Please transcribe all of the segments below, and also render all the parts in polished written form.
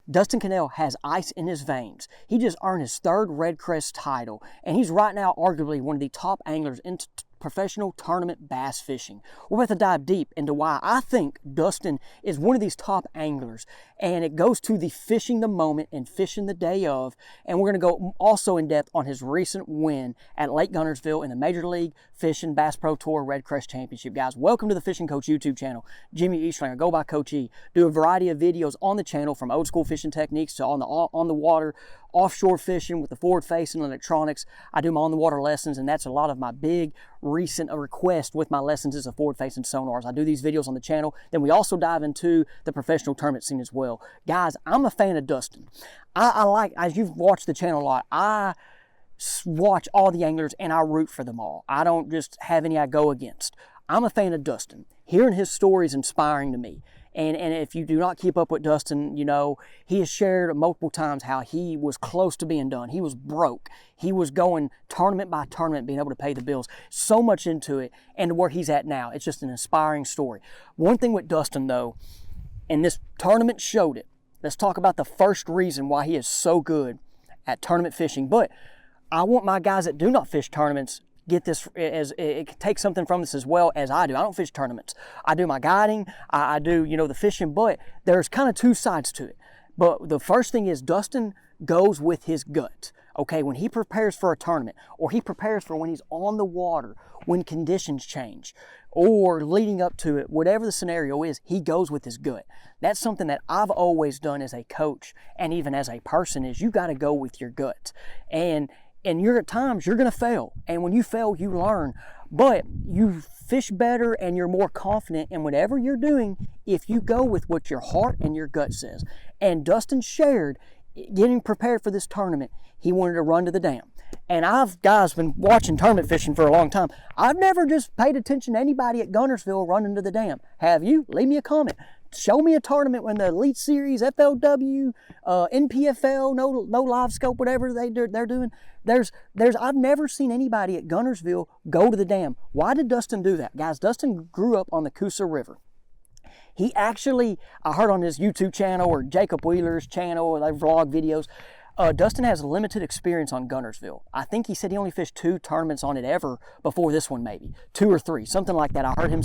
Dustin Connell has ice in his veins. He just earned his 3rd RedCrest title, and he's right now arguably one of the top anglers in professional tournament bass fishing. We're about to dive deep into why I think Dustin is one of these top anglers, and it goes to the fishing the moment and fishing the day of, and we're going to go also in depth on his recent win at Lake Guntersville in the Major League Fishing Bass Pro Tour RedCrest Championship. Guys, welcome to the Fishing Coach YouTube channel. Jimmy Eastlanger, go by Coach E. Do a variety of videos on the channel, from old school fishing techniques to on the water, offshore fishing with the forward-facing electronics. I do my on-the-water lessons, and that's a lot of my big recent request with my lessons is a forward-facing sonars. I do these videos on the channel. Then we also dive into the professional tournament scene as well. Guys, I'm a fan of Dustin. I like, as you've watched the channel a lot, I watch all the anglers and I root for them all. I don't just have any I go against. I'm a fan of Dustin. Hearing his story is inspiring to me. And if you do not keep up with Dustin, you know, he has shared multiple times how he was close to being done. He was broke. He was going tournament by tournament, being able to pay the bills. So much into it, and where he's at now. It's just an inspiring story. One thing with Dustin, though, and this tournament showed it. Let's talk about the first reason why he is so good at tournament fishing. But I want my guys that do not fish tournaments get this as it take something from this as well as I do. I don't fish tournaments. I do my guiding, I do, you know, the fishing, but there's kind of two sides to it. But the first thing is Dustin goes with his gut. Okay, when he prepares for a tournament, or he prepares for when he's on the water, when conditions change, or leading up to it, whatever the scenario is, he goes with his gut. That's something that I've always done as a coach and even as a person, is you got to go with your gut. And at times you're going to fail. And when you fail, you learn. But you fish better and you're more confident in whatever you're doing if you go with what your heart and your gut says. And Dustin shared, getting prepared for this tournament, he wanted to run to the dam. And I've, guys, been watching tournament fishing for a long time. I've never just paid attention to anybody at Guntersville running to the dam. Have you? Leave me a comment. Show me a tournament when the Elite Series, FLW, NPFL, no live scope, whatever they're doing. I've never seen anybody at Guntersville go to the dam. Why did Dustin do that? Guys, Dustin grew up on the Coosa River. He actually, I heard on his YouTube channel or Jacob Wheeler's channel, they vlog videos, Dustin has limited experience on Guntersville. I think he said he only fished 2 tournaments on it ever before this one, maybe 2 or 3, something like that. I heard him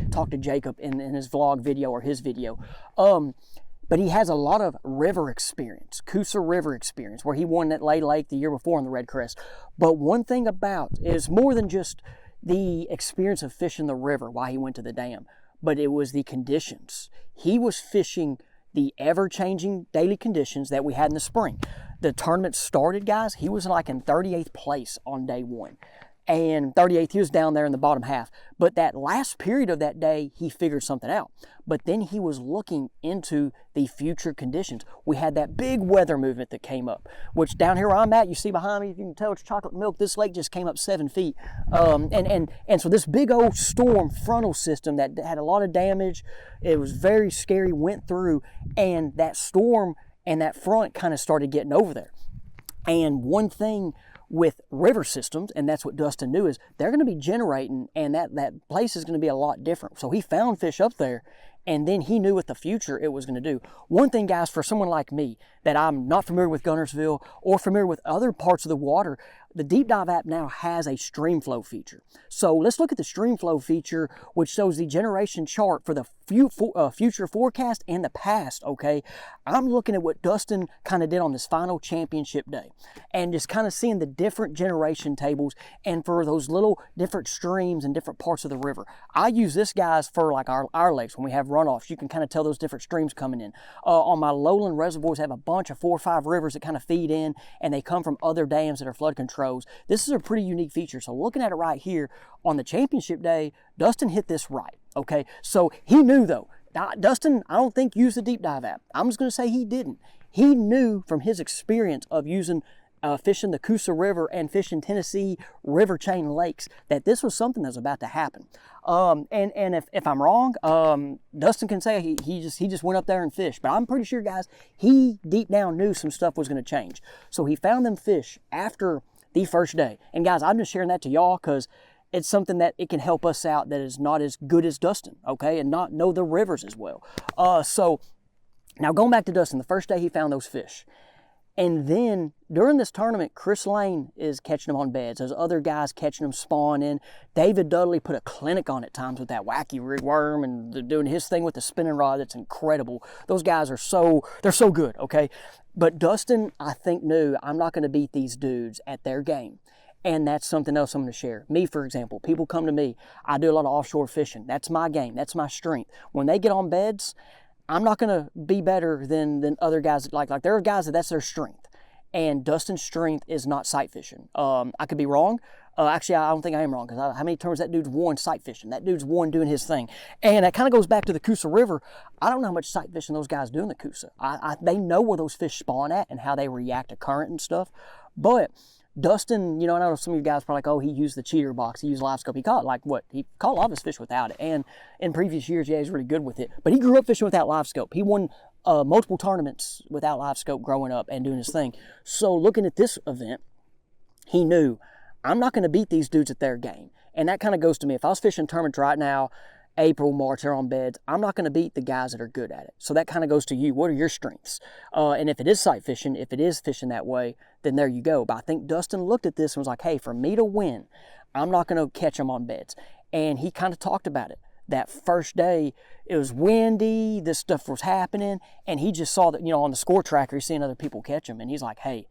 talk to Jacob in his vlog video or his video. But he has a lot of river experience, Coosa River experience, where he won at Lake the year before on the RedCrest. But one thing about is more than just the experience of fishing the river while he went to the dam, but it was the conditions. He was fishing the ever-changing daily conditions that we had in the spring. The tournament started, guys, he was like in 38th place on day 1. And 38th, he was down there in the bottom half. But that last period of that day, he figured something out. But then he was looking into the future conditions. We had that big weather movement that came up, which down here where I'm at, you see behind me, you can tell it's chocolate milk. This lake just came up 7 feet. And so this big old storm frontal system that had a lot of damage, it was very scary, went through, and that storm and that front kind of started getting over there. And one thing with river systems, and that's what Dustin knew, is they're going to be generating, and that place is going to be a lot different. So he found fish up there, and then he knew what the future it was going to do. One thing, guys, for someone like me, that I'm not familiar with Guntersville or familiar with other parts of the water, the Deep Dive app now has a stream flow feature. So let's look at the stream flow feature, which shows the generation chart for the future forecast and the past, okay? I'm looking at what Dustin kind of did on this final championship day and just kind of seeing the different generation tables and for those little different streams and different parts of the river. I use this, guys, for like our lakes when we have runoffs. You can kind of tell those different streams coming in. On my lowland reservoirs, I have a bunch of 4 or 5 rivers that kind of feed in, and they come from other dams that are flood controls. This is a pretty unique feature. So looking at it right here on the championship day, Dustin hit this right. Okay, so he knew though. Dustin, I don't think used the Deep Dive app. I'm just going to say he didn't. He knew from his experience of using fishing the Coosa River and fishing Tennessee river chain lakes that this was something that was about to happen. And if I'm wrong, Dustin can say he just went up there and fished. But I'm pretty sure, guys, he deep down knew some stuff was going to change. So he found them fish after the first day. And guys, I'm just sharing that to y'all because it's something that it can help us out that is not as good as Dustin, okay, and not know the rivers as well. So Now, going back to Dustin, the first day he found those fish. And then during this tournament, Chris Lane is catching them on beds. There's other guys catching them spawning. David Dudley put a clinic on at times with that wacky rig worm, and they're doing his thing with the spinning rod. That's incredible. Those guys are they're so good, okay? But Dustin, I think, knew I'm not going to beat these dudes at their game. And that's something else I'm going to share. Me, for example, people come to me. I do a lot of offshore fishing. That's my game. That's my strength. When they get on beds, I'm not going to be better than other guys. Like there are guys that's their strength. And Dustin's strength is not sight fishing. I could be wrong. Actually, I don't think I am wrong, because how many times that dude's won sight fishing? That dude's won doing his thing. And that kind of goes back to the Coosa River. I don't know how much sight fishing those guys do in the Coosa. They know where those fish spawn at and how they react to current and stuff. But Dustin, I know some of you guys are probably like, oh, he used the cheater box, he used live scope. He caught he caught a lot of his fish without it. And in previous years, yeah, he's really good with it. But he grew up fishing without live scope. He won multiple tournaments without live scope growing up and doing his thing. So looking at this event, he knew, I'm not going to beat these dudes at their game. And that kind of goes to me. If I was fishing tournaments right now, April, March, they're on beds, I'm not going to beat the guys that are good at it. So that kind of goes to you. What are your strengths? And if it is sight fishing, if it is fishing that way, then there you go. But I think Dustin looked at this and was like, hey, for me to win, I'm not going to catch them on beds. And he kind of talked about it. That first day, it was windy, this stuff was happening, and he just saw that, on the score tracker, he's seeing other people catch them, and he's like, hey,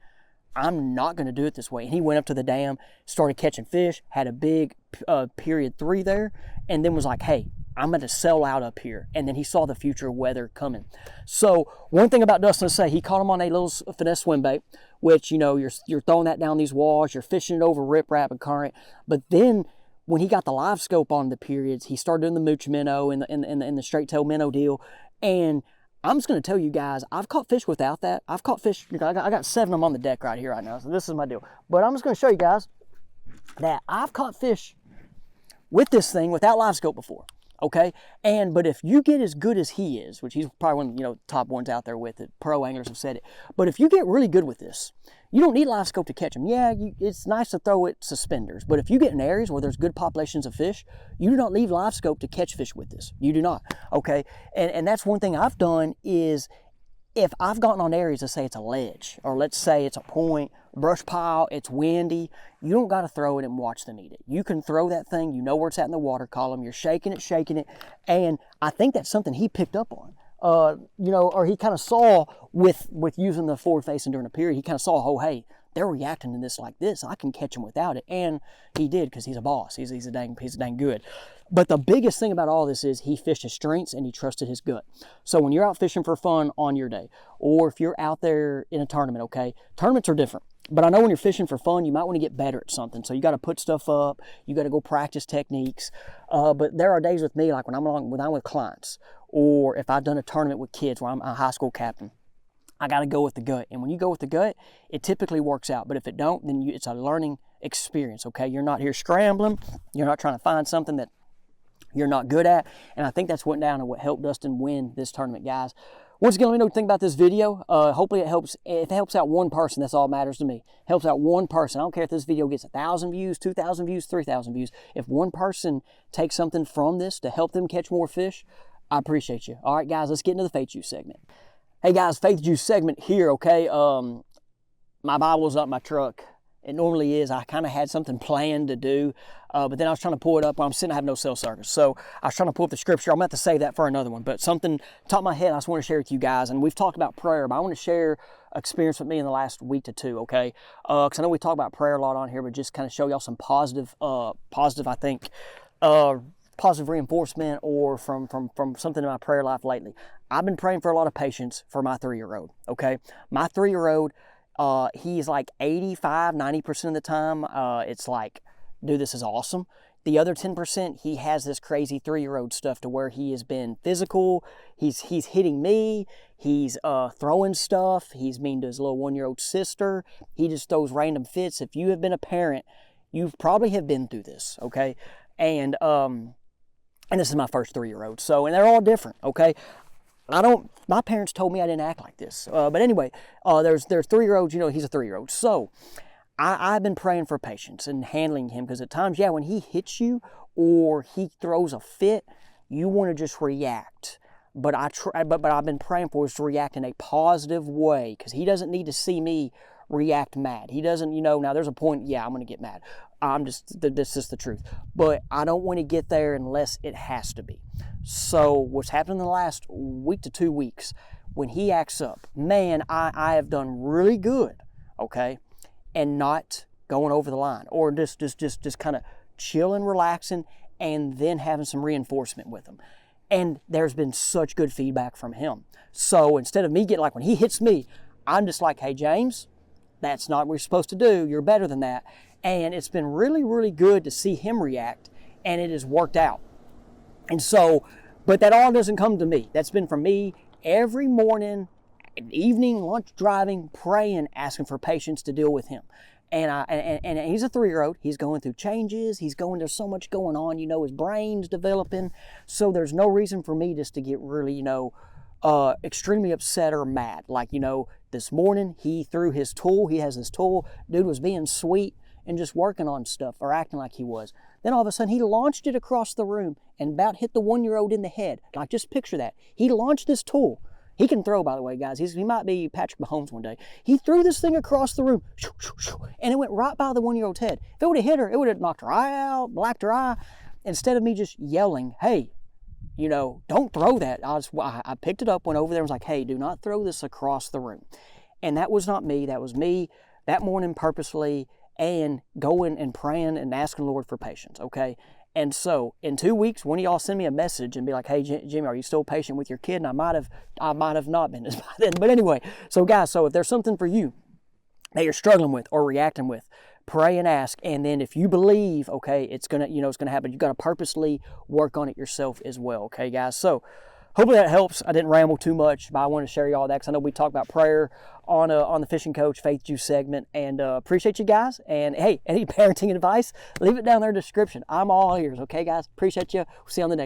I'm not going to do it this way. And he went up to the dam, started catching fish, had a big period 3 there, and then was like, hey, I'm going to sell out up here. And then he saw the future weather coming. So one thing about Dustin to say, he caught him on a little finesse swim bait, which, you're throwing that down these walls, you're fishing it over riprap and current. But then when he got the live scope on the periods, he started doing the mooch minnow and the straight tail minnow deal. And I'm just going to tell you guys, I've caught fish without that. I've caught fish, I got 7 of them on the deck right here right now. So this is my deal. But I'm just going to show you guys that I've caught fish with this thing without live scope before. Okay, but if you get as good as he is, which he's probably one of the top ones out there with it, pro anglers have said it. But if you get really good with this, you don't need live scope to catch them. Yeah, it's nice to throw it suspenders, but if you get in areas where there's good populations of fish, you do not leave live scope to catch fish with this. You do not. Okay, and that's one thing I've done is, if I've gotten on areas, let's say it's a ledge, or let's say it's a point, brush pile, it's windy, you don't got to throw it and watch them eat it. You can throw that thing, you know where it's at in the water column, you're shaking it, and I think that's something he picked up on. Or he kind of saw with using the forward facing during a period, he kind of saw, oh, hey, they're reacting to this like this, I can catch them without it. And he did, because he's a boss, he's dang good. But the biggest thing about all this is he fished his strengths and he trusted his gut. So when you're out fishing for fun on your day, or if you're out there in a tournament, okay, tournaments are different. But I know when you're fishing for fun, you might want to get better at something. So you got to put stuff up, you got to go practice techniques. But there are days with me, like when I'm with clients, or if I've done a tournament with kids where I'm a high school captain, I got to go with the gut. And when you go with the gut, it typically works out. But if it don't, then it's a learning experience, okay? You're not here scrambling. You're not trying to find something that you're not good at. And I think that's what helped Dustin win this tournament, guys. Once again, let me know what you think about this video. Hopefully it helps. If it helps out one person, that's all that matters to me. Helps out one person. I don't care if this video gets 1,000 views, 2,000 views, 3,000 views. If one person takes something from this to help them catch more fish, I appreciate you. All right, guys, let's get into the Faith Juice segment. Hey, guys, Faith Juice segment here, okay? My Bible's up in my truck. It normally is. I kind of had something planned to do, but then I was trying to pull it up while I'm sitting, I have no cell service. So I was trying to pull up the scripture. I'm going to have to save that for another one, but something top of my head I just want to share with you guys. And we've talked about prayer, but I want to share experience with me in the last week to 2, okay? Because I know we talk about prayer a lot on here, but just kind of show y'all some positive, I think, positive reinforcement or from something in my prayer life lately. I've been praying for a lot of patience for my 3-year-old, okay? My 3-year-old, he's like 85, 90% of the time, it's like, dude, this is awesome. The other 10%, he has this crazy 3-year-old stuff to where he has been physical, he's hitting me, he's throwing stuff, he's mean to his little 1-year-old sister, he just throws random fits. If you have been a parent, you probably have been through this, okay? And this is my first 3-year-old, so, and they're all different, okay? My parents told me I didn't act like this. But anyway, there's 3-year-olds, he's a 3-year-old. So I've been praying for patience and handling him, because at times, when he hits you or he throws a fit, you want to just react. but I've been praying for is to react in a positive way, because he doesn't need to see me react mad. He doesn't, now there's a point, yeah, I'm going to get mad. This is the truth. But I don't want to get there unless it has to be. So what's happened in the last week to 2 weeks, when he acts up, man, I have done really good, okay, and not going over the line, or just kind of chilling, relaxing, and then having some reinforcement with him. And there's been such good feedback from him. So instead of me getting, like, when he hits me, I'm just like, hey, James, that's not what you're supposed to do. You're better than that. And it's been really, really good to see him react, and it has worked out. And so, but that all doesn't come to me. That's been from me every morning, evening, lunch driving, praying, asking for patience to deal with him. And he's a 3-year-old. He's going through changes. There's so much going on. His brain's developing. So there's no reason for me just to get really, extremely upset or mad. Like, this morning he threw his tool. He has this tool. Dude was being sweet and just working on stuff, or acting like he was. Then all of a sudden he launched it across the room and about hit the 1-year-old in the head. Like, just picture that. He launched this tool. He can throw, by the way, guys. He might be Patrick Mahomes one day. He threw this thing across the room, and it went right by the 1-year-old's head. If it would have hit her, it would have knocked her eye out, blacked her eye. Instead of me just yelling, hey, don't throw that, I picked it up, went over there, and was like, hey, do not throw this across the room. And that was not me. That was me that morning purposely, and going and praying and asking the Lord for patience, okay? And so in 2 weeks, one of y'all send me a message and be like, hey, Jimmy, are you still patient with your kid? And I might have not been by then. But anyway, so guys, if there's something for you that you're struggling with or reacting with, pray and ask. And then if you believe, okay, it's gonna happen. You got to purposely work on it yourself as well, okay, guys? So hopefully that helps. I didn't ramble too much, but I want to share y'all that, because I know we talked about prayer on the Fishing Coach Faith Juice segment, and appreciate you guys. And hey, any parenting advice, leave it down there in the description. I'm all ears, okay, guys? Appreciate you. We'll see you on the next one.